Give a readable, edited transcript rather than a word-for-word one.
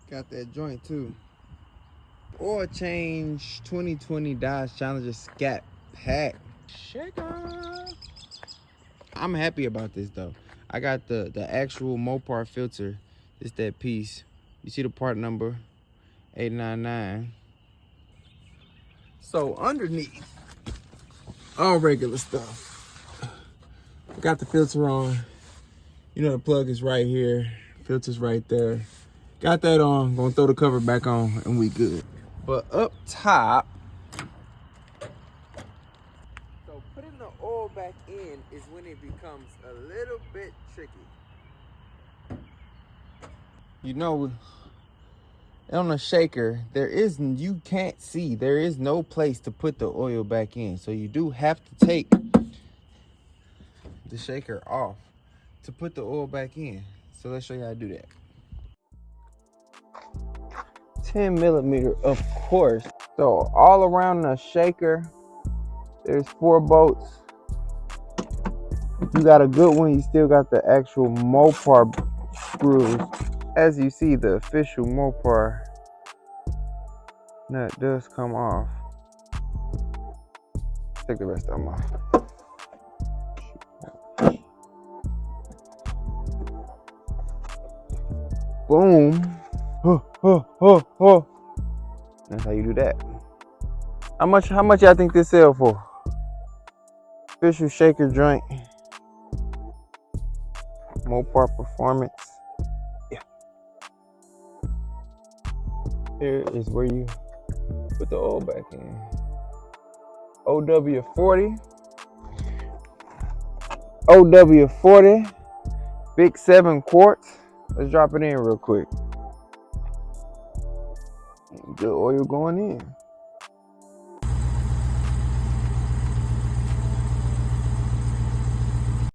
Got that joint too. Oil change 2020 Dodge Challenger Scat Pack. Shaker. I'm happy about this though. I got the actual Mopar filter. It's that piece. You see the part number 899. So underneath, all regular stuff. Got the filter on. You know the plug is right here. Filter's right there. Got that on. Gonna throw the cover back on and we good. But up top, so putting the oil back in is when it becomes a little bit tricky. You know, on a shaker, you can't see, there is no place to put the oil back in. So you do have to take the shaker off to put the oil back in. So let's show you how to do that. 10 millimeter, of course. So all around the shaker, there's 4 bolts. If you got a good one, you still got the actual Mopar screws. As you see, the official Mopar nut does come off. Take the rest of them off. Boom. That's how you do that. How much y'all think this sell for? Official shaker joint. Mopar Performance. Yeah. Here is where you put the oil back in. OW40. OW40. Big 7 quarts. Let's drop it in real quick. Good oil going in.